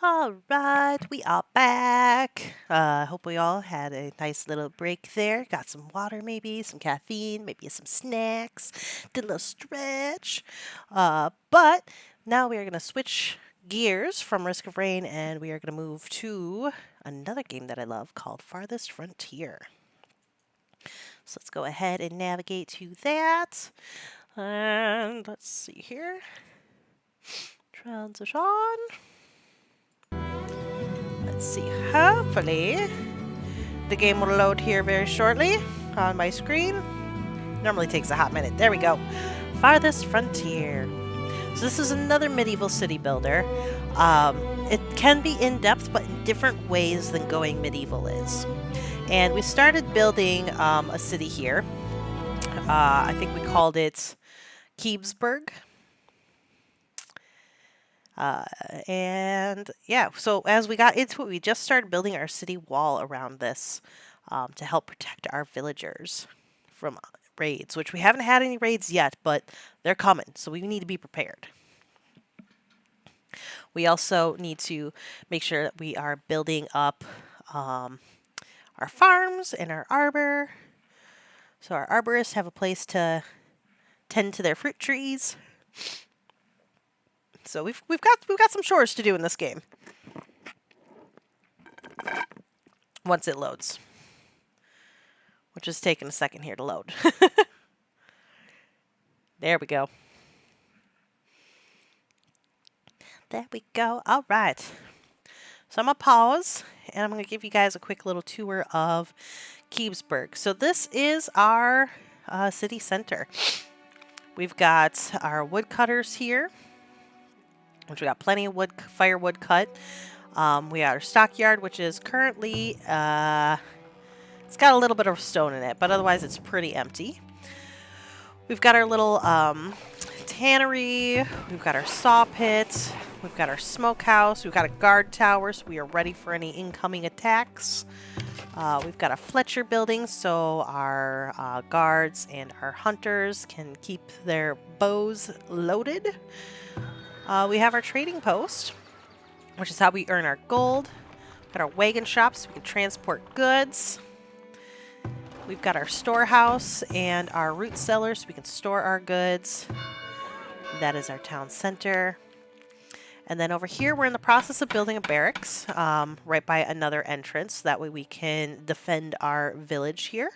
All right, we are back. Hope we all had a nice little break there. Got some water, maybe some caffeine, maybe some snacks. Did a little stretch. But now we are going to switch gears from Risk of Rain, and we are going to move to another game that I love called Farthest Frontier. So let's go ahead and navigate to that. And let's see here. Transition. Let's see. Hopefully, the game will load here very shortly on my screen. Normally takes a hot minute. There we go. Farthest Frontier. So this is another medieval city builder. It can be in-depth, but in different ways than going medieval is. And we started building a city here. I think we called it Keebsburg. And yeah, so as we got into it, we just started building our city wall around this to help protect our villagers from raids, which we haven't had any raids yet, but they're coming, so we need to be prepared. We also need to make sure that we are building up our farms and our arbor, so our arborists have a place to tend to their fruit trees. So we've got some chores to do in this game. Once it loads, which is taking a second here to load. There we go. There we go. All right. So I'm going to pause, and I'm going to give you guys a quick little tour of Keebsburg. So this is our city center. We've got our woodcutters here, which we got plenty of firewood cut. We got our stockyard, which is currently, it's got a little bit of stone in it, but otherwise it's pretty empty. We've got our little tannery, we've got our saw pit, we've got our smokehouse, we've got a guard tower, so we are ready for any incoming attacks. We've got a Fletcher building, so our guards and our hunters can keep their bows loaded. We have our trading post, which is how we earn our gold. We've got our wagon shop, so we can transport goods. We've got our storehouse and our root cellar, so we can store our goods. That is our town center. And then over here, we're in the process of building a barracks right by another entrance. That way we can defend our village here.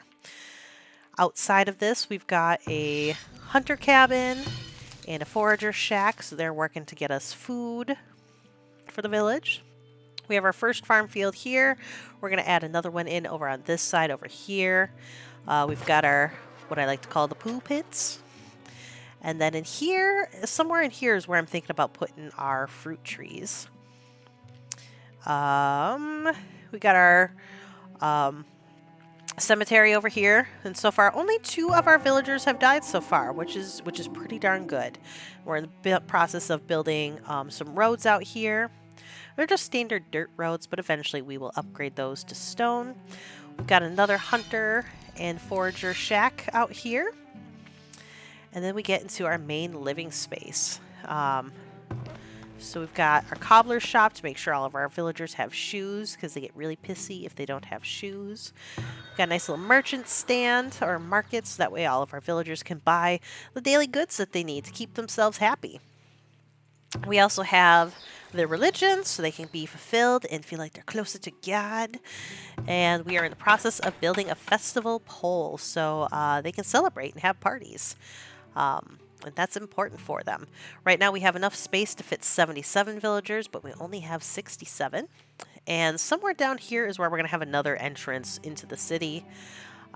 Outside of this, we've got a hunter cabin and a forager shack, so they're working to get us food for the village. We have our first farm field here. We're going to add another one in over on this side over here. We've got our, what I like to call the poo pits. And then in here, somewhere in here is where I'm thinking about putting our fruit trees. We got our cemetery over here, and so far only 2 of our villagers have died so far, which is pretty darn good. We're in the process of building some roads out here. They're just standard dirt roads, but eventually we will upgrade those to stone. We've got another hunter and forager shack out here. And then we get into our main living space. So we've got our cobbler's shop to make sure all of our villagers have shoes, because they get really pissy if they don't have shoes. We've got a nice little merchant stand or market, so that way all of our villagers can buy the daily goods that they need to keep themselves happy. We also have their religion, so they can be fulfilled and feel like they're closer to God. And we are in the process of building a festival pole, so they can celebrate and have parties. And that's important for them. Right now we have enough space to fit 77 villagers, but we only have 67. And somewhere down here is where we're going to have another entrance into the city.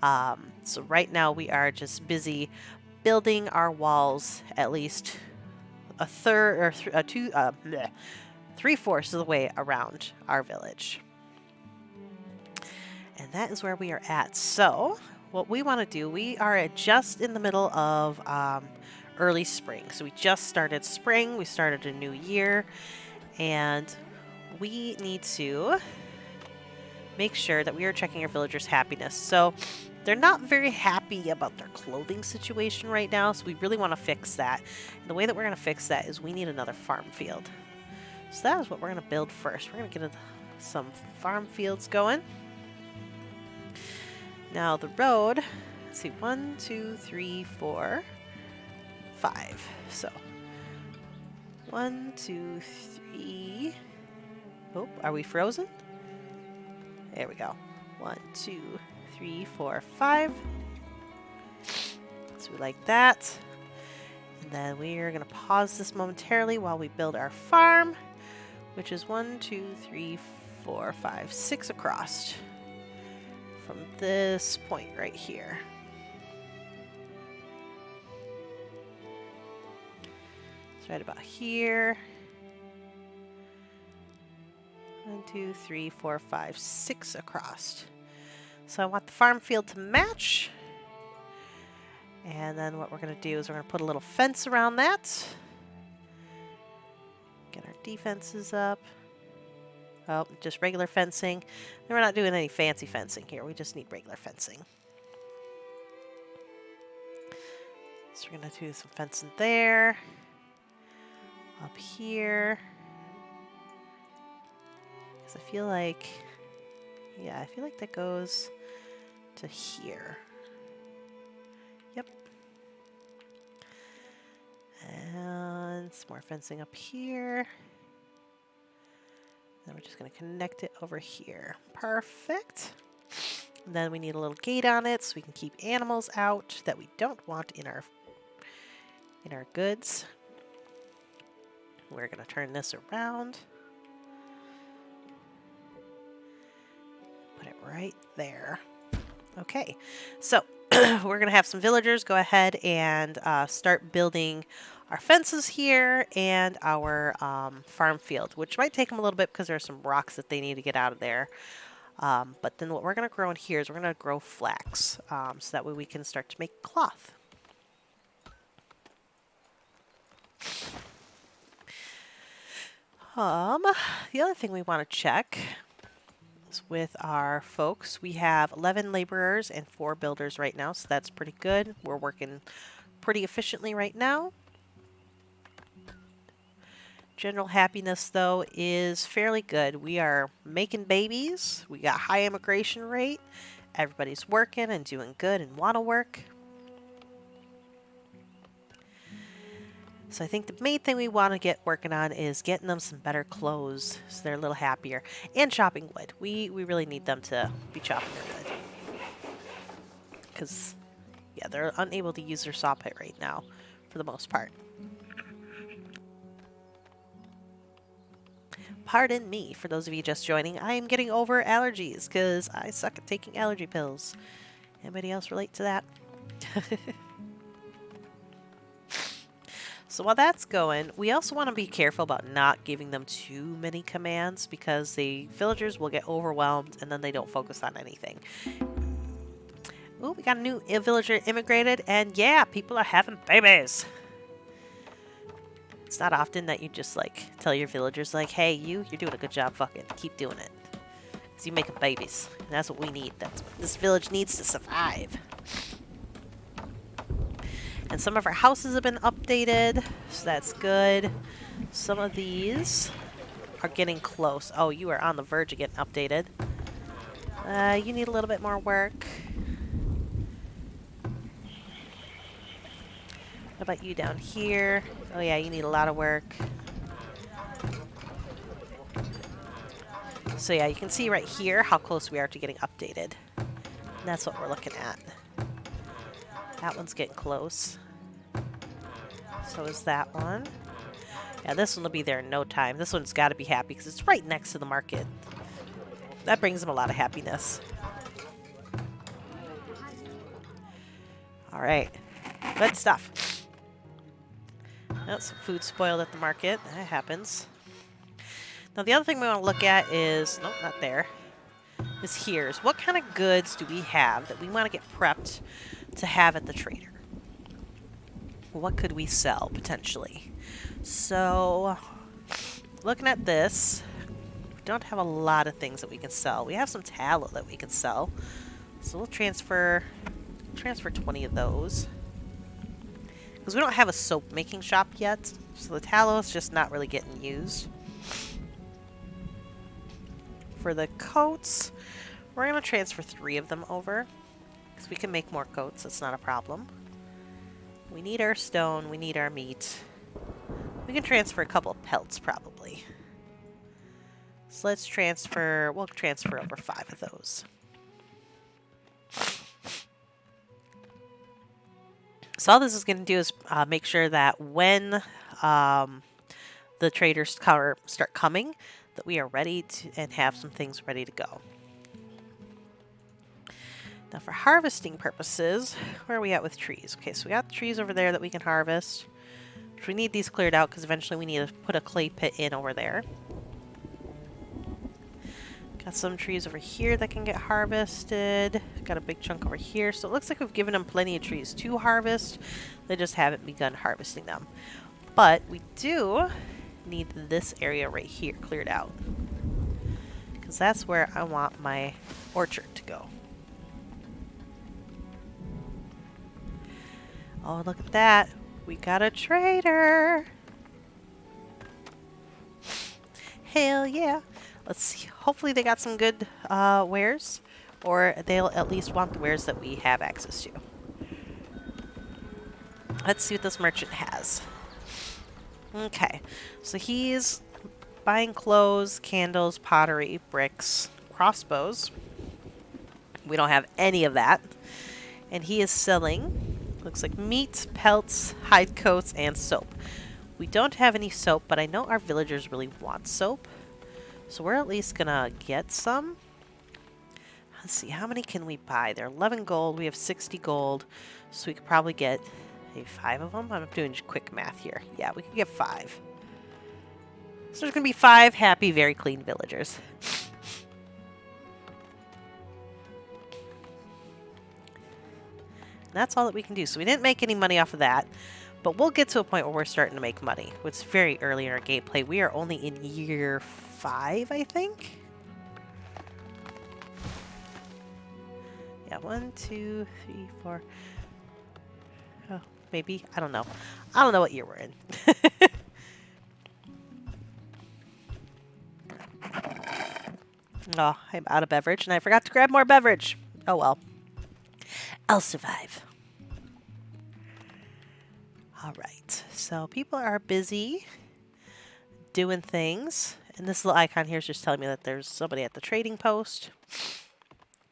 So right now we are just busy building our walls at least a third or 3/4 of the way around our village. And that is where we are at. So what we want to do, we are just in the middle of early spring. So we just started spring, we started a new year, and we need to make sure that we are checking our villagers' happiness. So they're not very happy about their clothing situation right now, so we really want to fix that. And the way that we're going to fix that is we need another farm field. So that is what we're going to build first. We're going to get some farm fields going. Now the road, let's see, 1, 2, 3, 4, 5. So 1, 2, 3. Oh, are we frozen? There we go. 1, 2, 3, 4, 5. So we like that. And then we are going to pause this momentarily while we build our farm, which is 1, 2, 3, 4, 5, 6 across from this point right here. It's right about here. 1, 2, 3, 4, 5, 6 across. So I want the farm field to match. And then what we're going to do is we're going to put a little fence around that. Get our defenses up. Oh, just regular fencing. And we're not doing any fancy fencing here. We just need regular fencing. So we're going to do some fencing there. Up here. Because I feel like, yeah, I feel like that goes to here. Yep. And some more fencing up here. Then we're just going to connect it over here. Perfect. And then we need a little gate on it so we can keep animals out that we don't want in our goods. We're going to turn this around. Put it right there. Okay, so we're going to have some villagers go ahead and start building our fences here and our farm field, which might take them a little bit because there are some rocks that they need to get out of there. But then what we're going to grow in here is we're going to grow flax, so that way we can start to make cloth. The other thing we want to check is with our folks. We have 11 laborers and 4 builders right now, so that's pretty good. We're working pretty efficiently right now. General happiness, though, is fairly good. We are making babies. We got high immigration rate. Everybody's working and doing good and want to work. So I think the main thing we want to get working on is getting them some better clothes so they're a little happier. And chopping wood. We really need them to be chopping their wood. Because, yeah, they're unable to use their saw pit right now for the most part. Pardon me, for those of you just joining, I am getting over allergies because I suck at taking allergy pills. Anybody else relate to that? So while that's going, we also want to be careful about not giving them too many commands because the villagers will get overwhelmed and then they don't focus on anything. Oh, we got a new villager immigrated, and yeah, people are having babies. It's not often that you just like tell your villagers like, hey, you're doing a good job, fucking keep doing it. Because you're making babies. And that's what we need. That's what this village needs to survive. And some of our houses have been updated, so that's good. Some of these are getting close. Oh, you are on the verge of getting updated. You need a little bit more work. What about you down here? Oh yeah, you need a lot of work. So yeah, you can see right here how close we are to getting updated. And that's what we're looking at. That one's getting close. So is that one. Yeah, this one will be there in no time. This one's got to be happy because it's right next to the market. That brings them a lot of happiness. All right. Good stuff. Oh, some food spoiled at the market. That happens. Now, the other thing we want to look at is... Nope, not there. Is here. Is what kind of goods do we have that we want to get prepped to have at the trader? What could we sell, potentially? So, looking at this, we don't have a lot of things that we can sell. We have some tallow that we can sell. So we'll transfer 20 of those. Because we don't have a soap making shop yet, so the tallow is just not really getting used. For the coats, we're going to transfer 3 of them over. Because we can make more coats. That's not a problem. We need our stone. We need our meat. We can transfer a couple of pelts, probably. So let's transfer... We'll transfer over 5 of those. So all this is going to do is make sure that when the traders start coming, that we are ready to and have some things ready to go. Now for harvesting purposes, where are we at with trees? Okay, so we got the trees over there that we can harvest. We need these cleared out because eventually we need to put a clay pit in over there. Got some trees over here that can get harvested. Got a big chunk over here. So it looks like we've given them plenty of trees to harvest. They just haven't begun harvesting them. But we do need this area right here cleared out. Because that's where I want my orchard to go. Oh, look at that. We got a trader. Hell yeah. Let's see. Hopefully they got some good wares. Or they'll at least want the wares that we have access to. Let's see what this merchant has. Okay. So he's buying clothes, candles, pottery, bricks, crossbows. We don't have any of that. And he is selling, looks like meat, pelts, hide coats, and soap. We don't have any soap, but I know our villagers really want soap. So we're at least gonna get some. Let's see, how many can we buy? They're 11 gold. We have 60 gold. So we could probably get maybe 5 of them. I'm doing quick math here. Yeah, we could get 5. So there's gonna be 5 happy, very clean villagers. And that's all that we can do. So we didn't make any money off of that. But we'll get to a point where we're starting to make money. It's very early in our gameplay. We are only in year 5, I think. Yeah, 1, 2, 3, 4. Oh, maybe. I don't know. I don't know what year we're in. Oh, I'm out of beverage, and I forgot to grab more beverage. Oh well. I'll survive. Alright, so people are busy doing things. And this little icon here is just telling me that there's somebody at the trading post.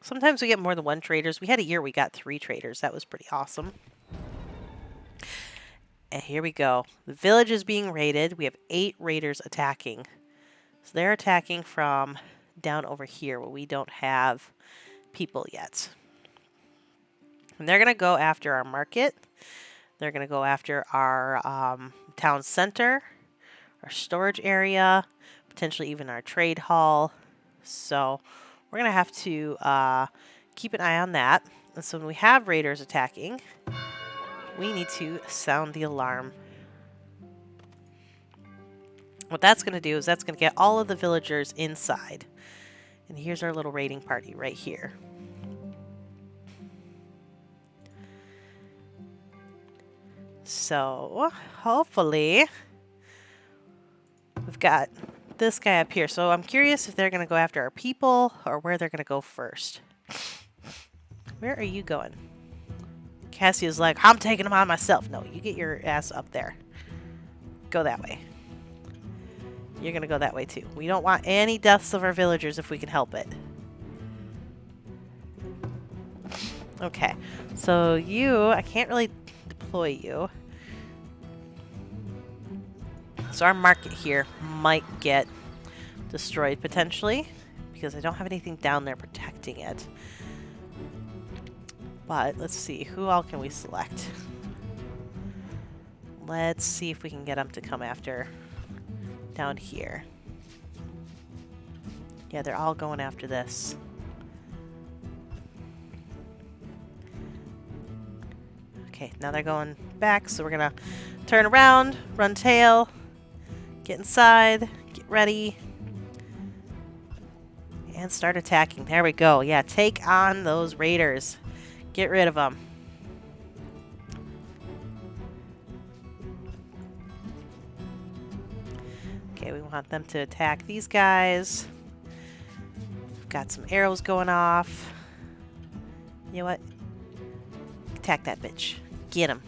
Sometimes we get more than 1 traders. We had a year we got 3 traders. That was pretty awesome. And here we go. The village is being raided. We have 8 raiders attacking. So they're attacking from down over here where we don't have people yet. And they're going to go after our market. They're going to go after our town center, our storage area, potentially even our trade hall. So we're going to have to keep an eye on that. And so when we have raiders attacking, we need to sound the alarm. What that's going to do is that's going to get all of the villagers inside. And here's our little raiding party right here. So hopefully we've got this guy up here. So I'm curious if they're going to go after our people or where they're going to go first. Where are you going? Cassia's like, I'm taking them on myself. No, you get your ass up there. Go that way. You're going to go that way too. We don't want any deaths of our villagers if we can help it. Okay. So you, I can't really deploy you. So our market here might get destroyed potentially because I don't have anything down there protecting it. But let's see, who all can we select? Let's see if we can get them to come after down here. Yeah, they're all going after this. Okay, now they're going back, so we're gonna turn around, run tail, get inside, get ready, and start attacking. There we go. Yeah, take on those raiders. Get rid of them. Okay, we want them to attack these guys. got some arrows going off. You know what? Attack that bitch. Get him.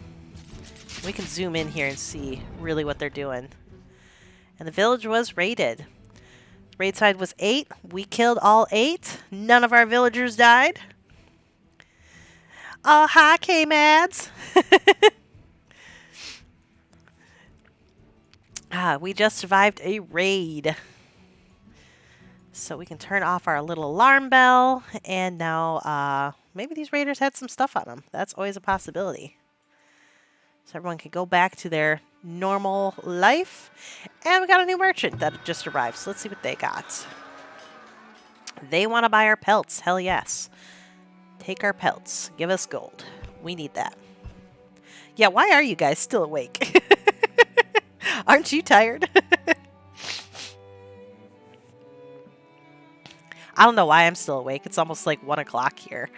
We can zoom in here and see really what they're doing. And the village was raided. Raid side was 8. We killed all 8. None of our villagers died. Oh, hi, K-Mads. We just survived a raid. So we can turn off our little alarm bell. And now, maybe these raiders had some stuff on them. That's always a possibility. So everyone can go back to their normal life. And we got a new merchant that just arrived. So let's see what they got. They want to buy our pelts. Hell yes. Take our pelts. Give us gold. We need that. Yeah, why are you guys still awake? Aren't you tired? I don't know why I'm still awake. It's almost like 1 o'clock here.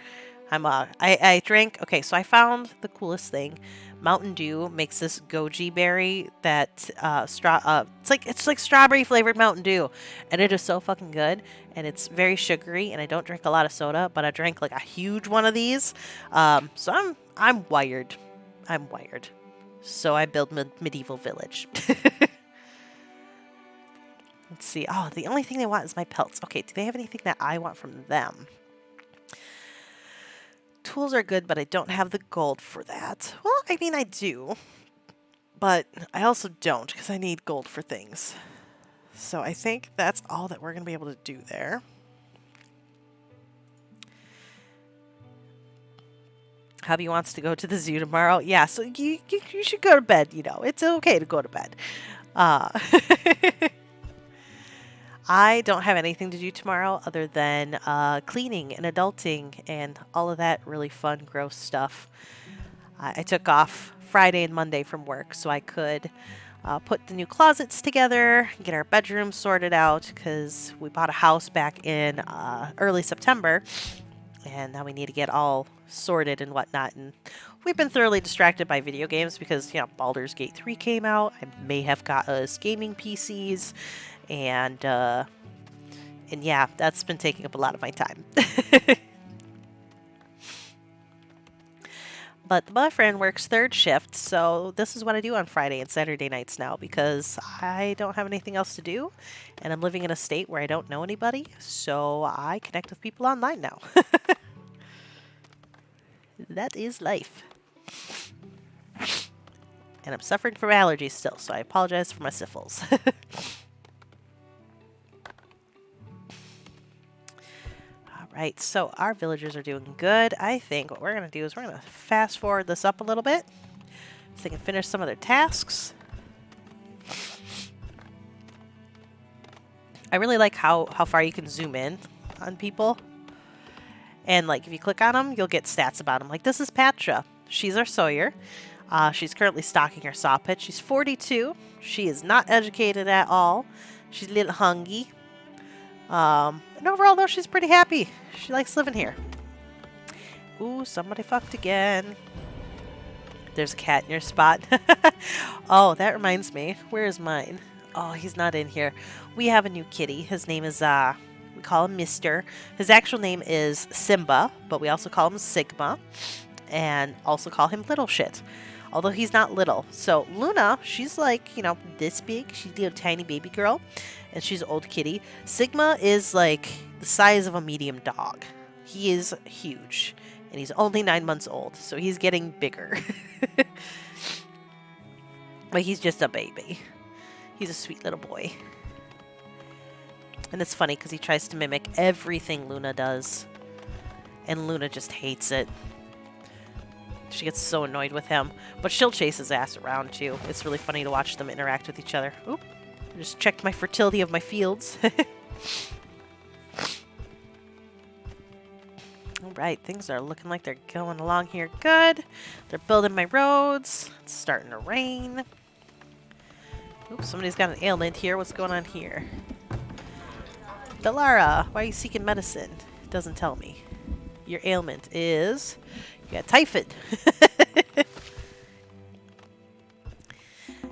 I drank. Okay, so I found the coolest thing. Mountain Dew makes this goji berry that it's like strawberry flavored Mountain Dew, and it is so fucking good. And it's very sugary. And I don't drink a lot of soda, but I drank like a huge one of these. So I'm wired. I'm wired. So I build medieval village. Let's see. Oh, the only thing they want is my pelts. Okay, do they have anything that I want from them? Tools are good, but I don't have the gold for that. Well, I mean, I do. But I also don't, because I need gold for things. So I think that's all that we're going to be able to do there. Hubby wants to go to the zoo tomorrow. Yeah, so you should go to bed, you know. It's okay to go to bed. I don't have anything to do tomorrow other than cleaning and adulting and all of that really fun, gross stuff. I took off Friday and Monday from work so I could put the new closets together, get our bedroom sorted out because we bought a house back in early September and now we need to get all sorted and whatnot. And we've been thoroughly distracted by video games because, you know, Baldur's Gate 3 came out. I may have got us gaming PCs. And yeah, that's been taking up a lot of my time. But my friend works third shift, so this is what I do on Friday and Saturday nights now because I don't have anything else to do. And I'm living in a state where I don't know anybody, so I connect with people online now. That is life. And I'm suffering from allergies still, so I apologize for my sniffles. Right, so our villagers are doing good. I think what we're going to do is we're going to fast forward this up a little bit so they can finish some of their tasks. I really like how far you can zoom in on people. And like if you click on them, you'll get stats about them. Like this is Patra. She's our sawyer. She's currently stocking her saw pit. She's 42. She is not educated at all. She's a little hungry. And overall, though, she's pretty happy. She likes living here. Ooh, somebody fucked again. There's a cat in your spot. Oh, that reminds me. Where is mine? Oh, he's not in here. We have a new kitty. His name is, we call him Mister. His actual name is Simba, but we also call him Sigma. And also call him Little Shit. Although he's not little. So Luna, she's like, you know, this big. She's a little tiny baby girl. And she's an old kitty. Sigma is like the size of a medium dog. He is huge. And he's only 9 months old. So he's getting bigger. But he's just a baby. He's a sweet little boy. And it's funny because he tries to mimic everything Luna does. And Luna just hates it. She gets so annoyed with him. But she'll chase his ass around too. It's really funny to watch them interact with each other. Oop. I just checked my fertility of my fields. Alright, things are looking like they're going along here good. They're building my roads. It's starting to rain. Oops, somebody's got an ailment here. What's going on here? Delara, why are you seeking medicine? It doesn't tell me. Your ailment is... you got typhoid.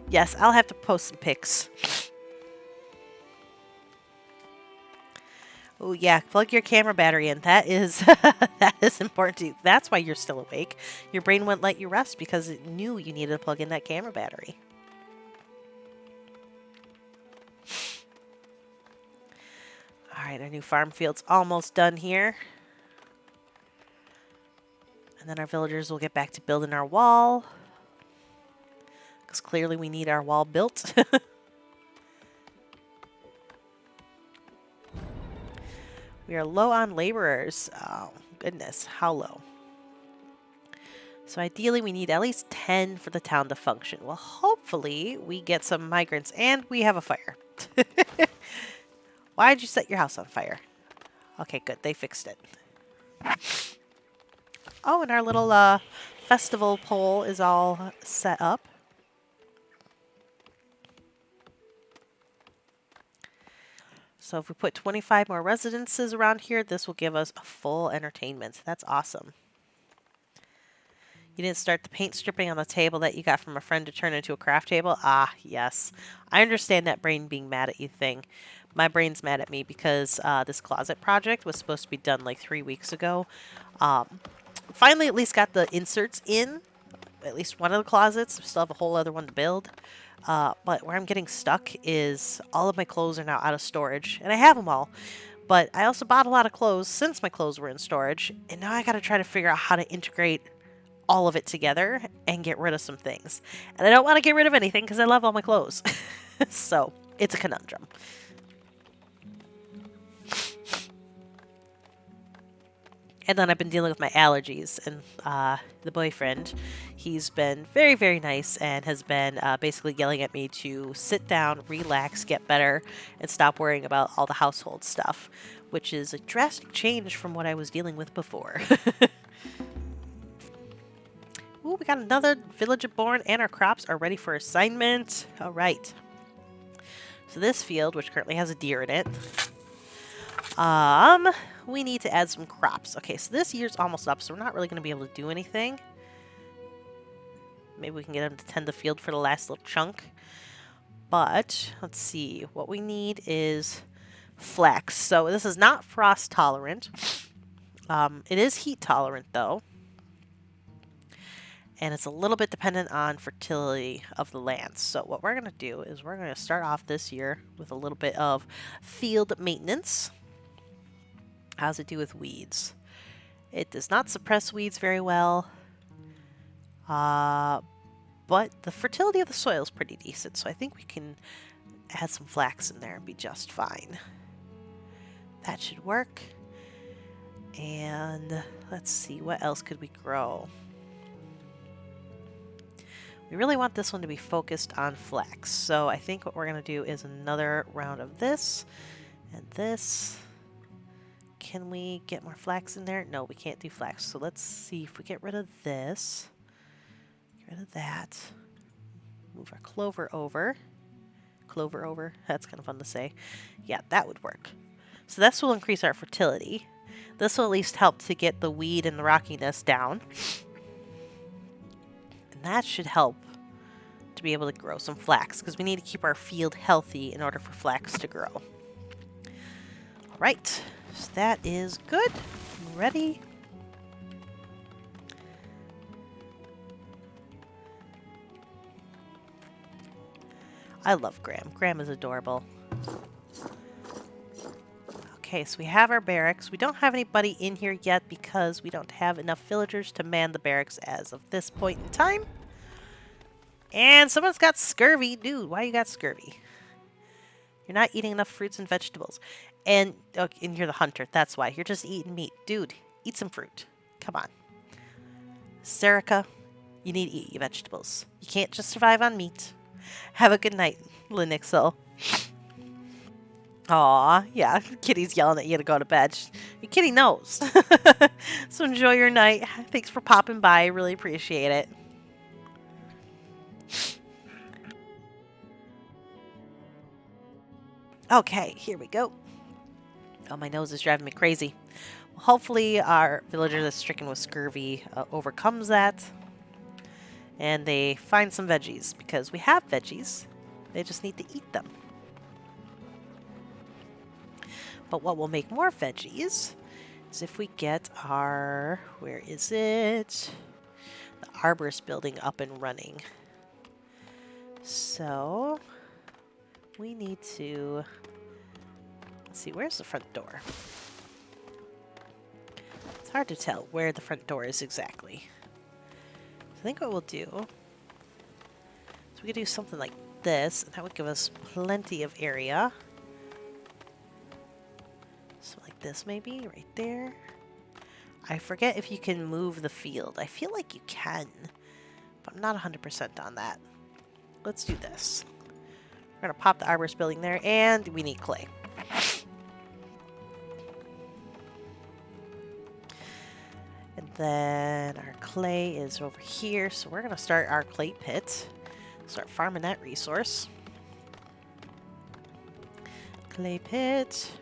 Yes, I'll have to post some pics. Oh yeah, plug your camera battery in. That is that is important to you. That's why you're still awake. Your brain wouldn't let you rest because it knew you needed to plug in that camera battery. All right, our new farm field's almost done here. And then our villagers will get back to building our wall. Because clearly we need our wall built. We are low on laborers. Oh, goodness. How low? So ideally we need at least 10 for the town to function. Well, hopefully we get some migrants and we have a fire. Why did you set your house on fire? Okay, good. They fixed it. Oh, and our little festival pole is all set up. So if we put 25 more residences around here, this will give us a full entertainment. That's awesome. You didn't start the paint stripping on the table that you got from a friend to turn into a craft table? Ah, yes. I understand that brain being mad at you thing. My brain's mad at me because this closet project was supposed to be done like 3 weeks ago. Finally, at least got the inserts in. At least one of the closets. Still have a whole other one to build. But where I'm getting stuck is all of my clothes are now out of storage. And I have them all. But I also bought a lot of clothes since my clothes were in storage. And now I got to try to figure out how to integrate all of it together and get rid of some things. And I don't want to get rid of anything because I love all my clothes. So it's a conundrum. And then I've been dealing with my allergies, and the boyfriend, he's been very, very nice and has been basically yelling at me to sit down, relax, get better, and stop worrying about all the household stuff, which is a drastic change from what I was dealing with before. Ooh, we got another villager born, and our crops are ready for assignment. All right. So this field, which currently has a deer in it, we need to add some crops. Okay, so this year's almost up, so we're not really going to be able to do anything. Maybe we can get them to tend the field for the last little chunk. But, let's see. What we need is flax. So this is not frost tolerant. It is heat tolerant, though. And it's a little bit dependent on fertility of the land. So what we're going to do is we're going to start off this year with a little bit of field maintenance. How's it do with weeds? It does not suppress weeds very well. But the fertility of the soil is pretty decent. So I think we can add some flax in there and be just fine. That should work. And let's see, what else could we grow? We really want this one to be focused on flax. So I think what we're going to do is another round of this and this. Can we get more flax in there? No, we can't do flax. So let's see if we get rid of this. Get rid of that. Move our clover over. Clover over. That's kind of fun to say. Yeah, that would work. So this will increase our fertility. This will at least help to get the weed and the rockiness down. And that should help to be able to grow some flax, because we need to keep our field healthy in order for flax to grow. All right. So that is good. Ready? I love Graham. Graham is adorable. Okay, so we have our barracks. We don't have anybody in here yet because we don't have enough villagers to man the barracks as of this point in time. And someone's got scurvy. Dude, why you got scurvy? You're not eating enough fruits and vegetables. And you're the hunter. That's why. You're just eating meat. Dude, eat some fruit. Come on. Serica, you need to eat your vegetables. You can't just survive on meat. Have a good night, Linixel. Aw, yeah. Kitty's yelling at you to go to bed. Your kitty knows. So enjoy your night. Thanks for popping by. I really appreciate it. Okay, here we go. Oh, my nose is driving me crazy. Well, hopefully our villager that's stricken with scurvy overcomes that. And they find some veggies, because we have veggies. They just need to eat them. But what will make more veggies is if we get our, where is it? The arborist building up and running. So we need to, let's see, where's the front door? It's hard to tell where the front door is exactly. I think what we'll do is we could do something like this, and that would give us plenty of area. So like this maybe, right there. I forget if you can move the field. I feel like you can, but I'm not 100% on that. Let's do this. We're going to pop the arborist building there, and we need clay. And then our clay is over here, so we're going to start our clay pit. Start farming that resource. Clay pit.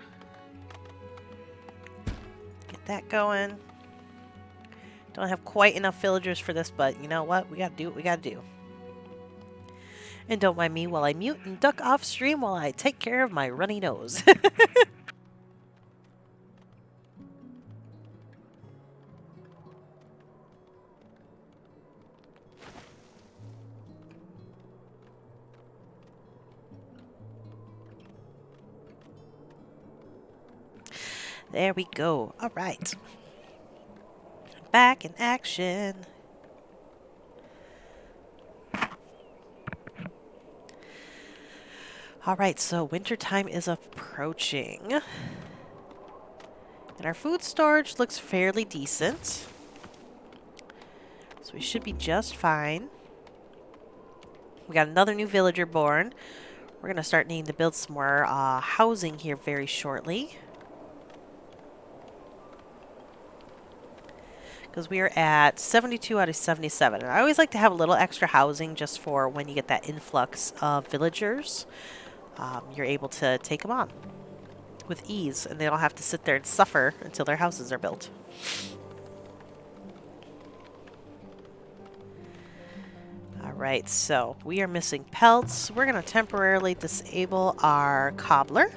Get that going. Don't have quite enough villagers for this, but you know what? We gotta do what we gotta do. And don't mind me while I mute and duck off stream while I take care of my runny nose. There we go. All right. Back in action. All right, so wintertime is approaching. And our food storage looks fairly decent. So we should be just fine. We got another new villager born. We're going to start needing to build some more housing here very shortly. Because we are at 72 out of 77. And I always like to have a little extra housing just for when you get that influx of villagers. You're able to take them on with ease, and they don't have to sit there and suffer until their houses are built. Alright, so we are missing pelts. We're going to temporarily disable our cobbler.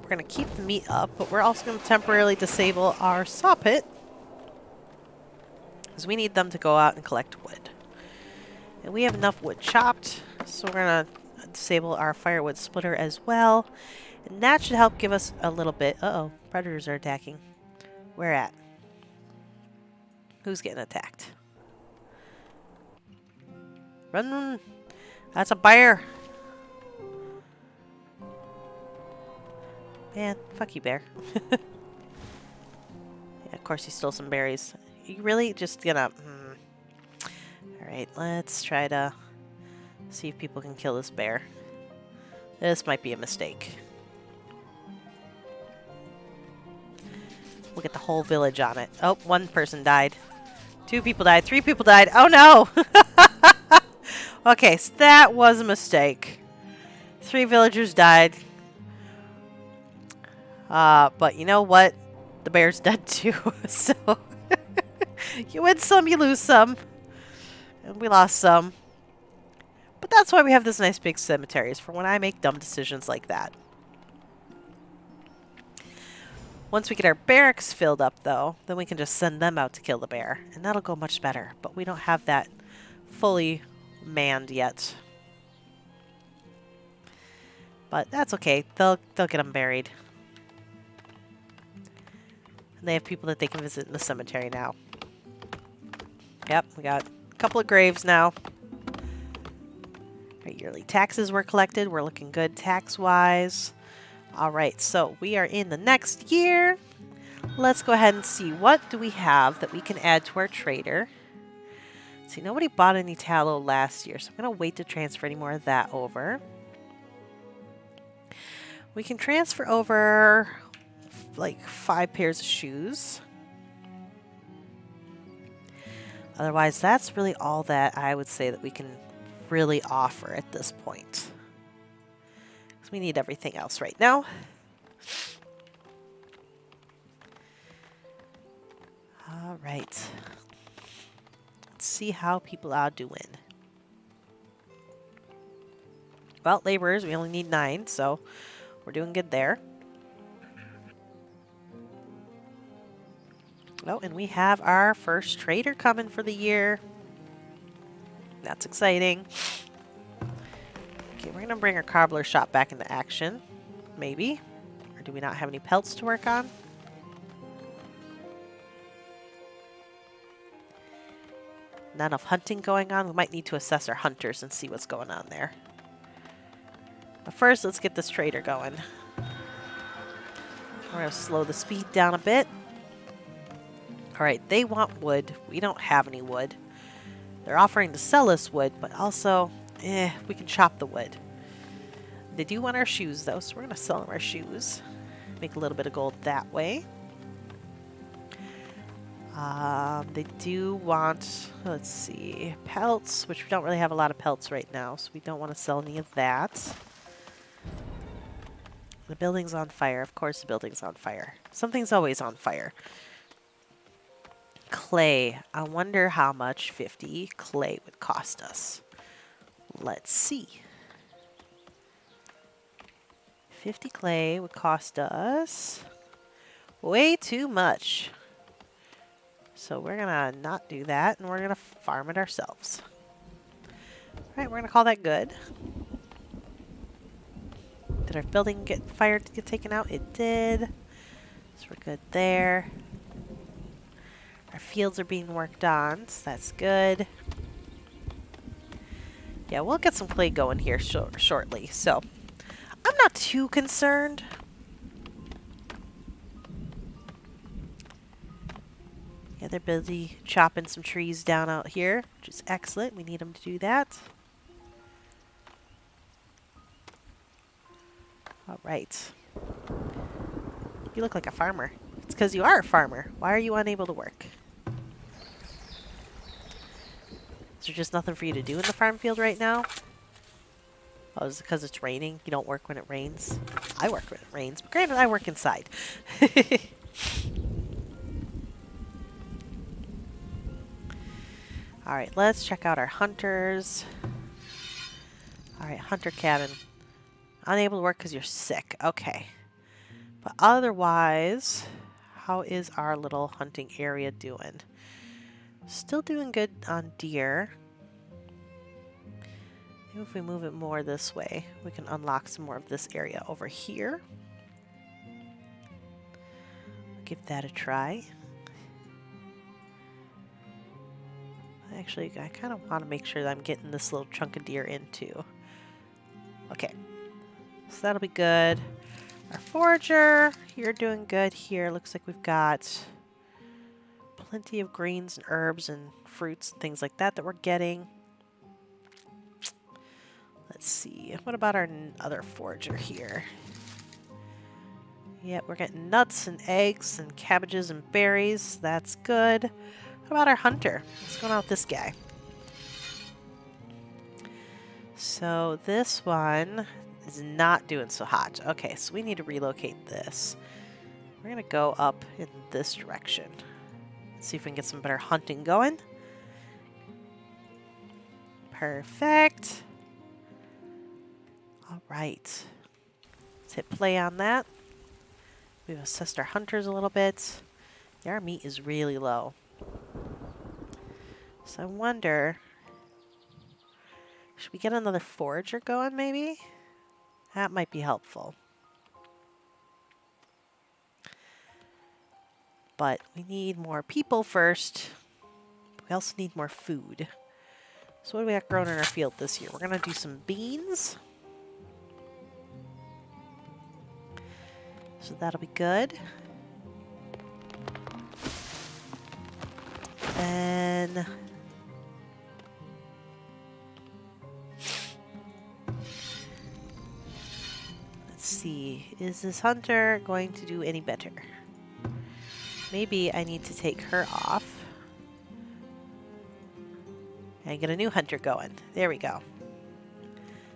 We're going to keep the meat up, but we're also going to temporarily disable our saw pit, because we need them to go out and collect wood. And we have enough wood chopped, so we're going to disable our firewood splitter as well. And that should help give us a little bit. Uh-oh, predators are attacking. Where at? Who's getting attacked? Run! That's a bear! Man, fuck you, bear. Yeah, of course he stole some berries. You really just gonna... Alright, let's try to see if people can kill this bear. This might be a mistake. We'll get the whole village on it. Oh, one person died. 2 people died. 3 people died. Oh no! Okay, so that was a mistake. 3 villagers died. But you know what? The bear's dead too, so... You win some, you lose some. And we lost some. But that's why we have this nice big cemetery, is for when I make dumb decisions like that. Once we get our barracks filled up, though, then we can just send them out to kill the bear. And that'll go much better. But we don't have that fully manned yet. But that's okay. They'll get them buried. And they have people that they can visit in the cemetery now. Yep, we got a couple of graves now. Our yearly taxes were collected. We're looking good tax-wise. Alright, so we are in the next year. Let's go ahead and see what do we have that we can add to our trader. See, nobody bought any tallow last year, so I'm going to wait to transfer any more of that over. We can transfer over like 5 pairs of shoes. Otherwise, that's really all that I would say that we can really offer at this point. Because we need everything else right now. All right. Let's see how people are doing. Well, laborers, we only need 9, so We're doing good there. Oh, and we have our first trader coming for the year. That's exciting. Okay, we're going to bring our cobbler shop back into action. Maybe. Or do we not have any pelts to work on? Not enough hunting going on. We might need to assess our hunters and see what's going on there. But first, let's get this trader going. We're going to slow the speed down a bit. Alright, they want wood. We don't have any wood. They're offering to sell us wood, but also, we can chop the wood. They do want our shoes, though, so we're going to sell them our shoes. Make a little bit of gold that way. They do want, let's see, pelts, which we don't really have a lot of pelts right now, so we don't want to sell any of that. The building's on fire. Of course the building's on fire. Something's always on fire. Clay. I wonder how much 50 clay would cost us. Let's see. 50 clay would cost us way too much. So we're going to not do that, and we're going to farm it ourselves. All right, we're going to call that good. Did our building get fired, get taken out? It did. So we're good there. Our fields are being worked on, so that's good. Yeah, we'll get some clay going here shortly. So I'm not too concerned. Yeah, they're busy chopping some trees down out here, which is excellent. We need them to do that. All right. You look like a farmer. It's because you are a farmer. Why are you unable to work? Is there just nothing for you to do in the farm field right now? Oh, is it because it's raining? You don't work when it rains? I work when it rains, but granted, I work inside. Alright, let's check out our hunters. Alright, hunter cabin. Unable to work because you're sick. Okay. But otherwise, how is our little hunting area doing? Still doing good on deer. Maybe if we move it more this way, we can unlock some more of this area over here. Give that a try. Actually, I kind of want to make sure that I'm getting this little chunk of deer in too. Okay. So that'll be good. Our forager, you're doing good here. Looks like we've got plenty of greens and herbs and fruits and things like that that we're getting. Let's see. What about our other forager here? Yeah, we're getting nuts and eggs and cabbages and berries. That's good. What about our hunter? What's going on with this guy? So this one is not doing so hot. Okay, so we need to relocate this. We're going to go up in this direction. Let's see if we can get some better hunting going. Perfect. All right. Let's hit play on that. We've assessed our hunters a little bit. Yeah, our meat is really low. So I wonder, should we get another forager going maybe? That might be helpful. But we need more people first. We also need more food. So what do we got grown in our field this year? We're going to do some beans. So that'll be good. And let's see. Is this hunter going to do any better? Maybe I need to take her off. And get a new hunter going. There we go.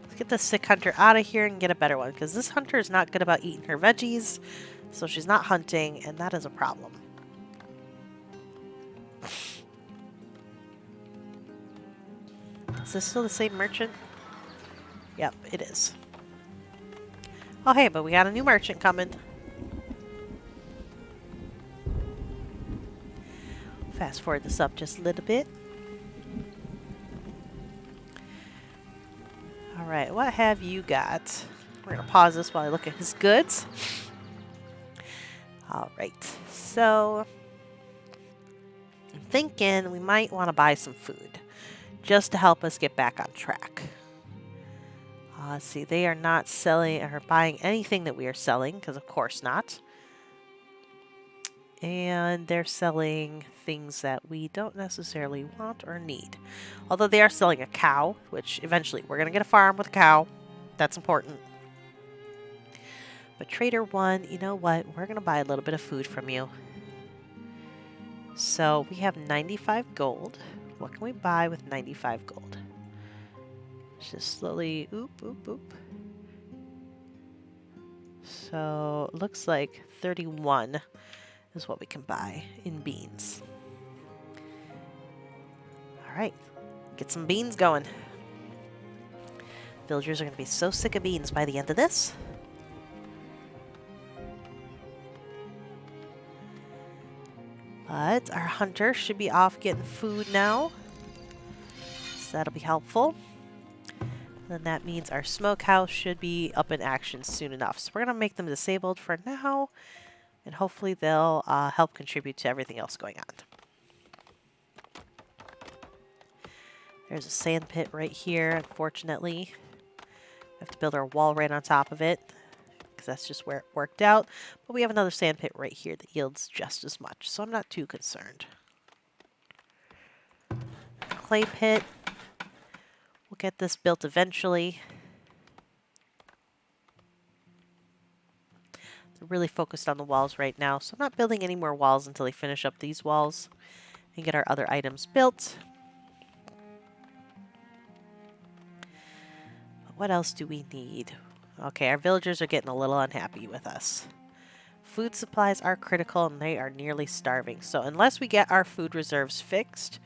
Let's get the sick hunter out of here and get a better one. Because this hunter is not good about eating her veggies. So she's not hunting. And that is a problem. Is this still the same merchant? Yep, it is. Oh, hey, but we got a new merchant coming. Fast forward this up just a little bit. All right, what have you got? We're going to pause this while I look at his goods. All right, so I'm thinking we might want to buy some food just to help us get back on track. Let's see, they are not selling or buying anything that we are selling, because of course not. And they're selling things that we don't necessarily want or need. Although they are selling a cow, which eventually we're going to get a farm with a cow. That's important. But Trader 1, you know what? We're going to buy a little bit of food from you. So we have 95 gold. What can we buy with 95 gold? Just slowly, oop, oop, oop. So it looks like 31 is what we can buy in beans. All right, get some beans going. Villagers are going to be so sick of beans by the end of this. But our hunter should be off getting food now. So that'll be helpful. Then that means our smokehouse should be up in action soon enough. So we're going to make them disabled for now. And hopefully they'll help contribute to everything else going on. There's a sand pit right here, unfortunately. We have to build our wall right on top of it, because that's just where it worked out. But we have another sand pit right here that yields just as much, so I'm not too concerned. Clay pit. We'll get this built eventually. They're really focused on the walls right now, so I'm not building any more walls until they finish up these walls and get our other items built. But what else do we need? Okay, our villagers are getting a little unhappy with us. Food supplies are critical and they are nearly starving. So unless we get our food reserves fixed,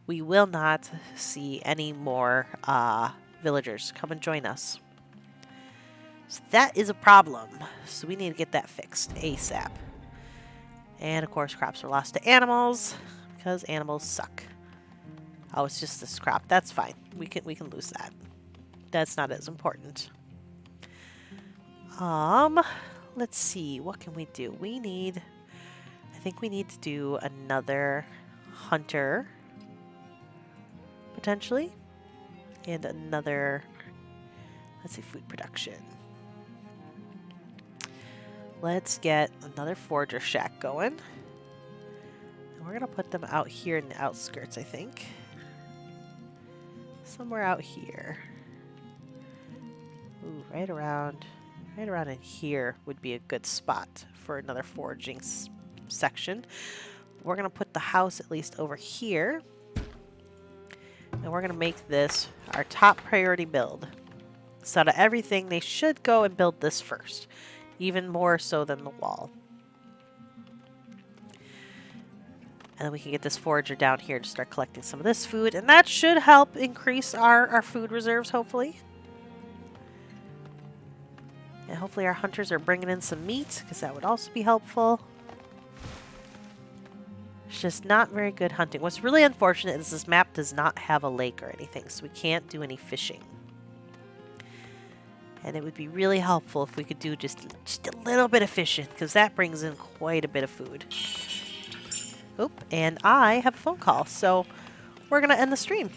we will not see any more villagers come and join us. So that is a problem. So we need to get that fixed ASAP. And of course, crops are lost to animals because animals suck. Oh, it's just this crop. That's fine. We can lose that. That's not as important. Let's see. What can we do? I think we need to do another hunter potentially, and another, let's see, food production. Let's get another forager shack going. And we're going to put them out here in the outskirts, I think. Somewhere out here. Ooh, right around in here would be a good spot for another foraging section. We're going to put the house at least over here. And we're going to make this our top priority build. So out of everything, they should go and build this first. Even more so than the wall. And then we can get this forager down here to start collecting some of this food. And that should help increase our food reserves, hopefully. And hopefully our hunters are bringing in some meat, because that would also be helpful. It's just not very good hunting. What's really unfortunate is this map does not have a lake or anything, so we can't do any fishing. And it would be really helpful if we could do just a little bit of fishing, because that brings in quite a bit of food. Oop, and I have a phone call, so we're going to end the stream.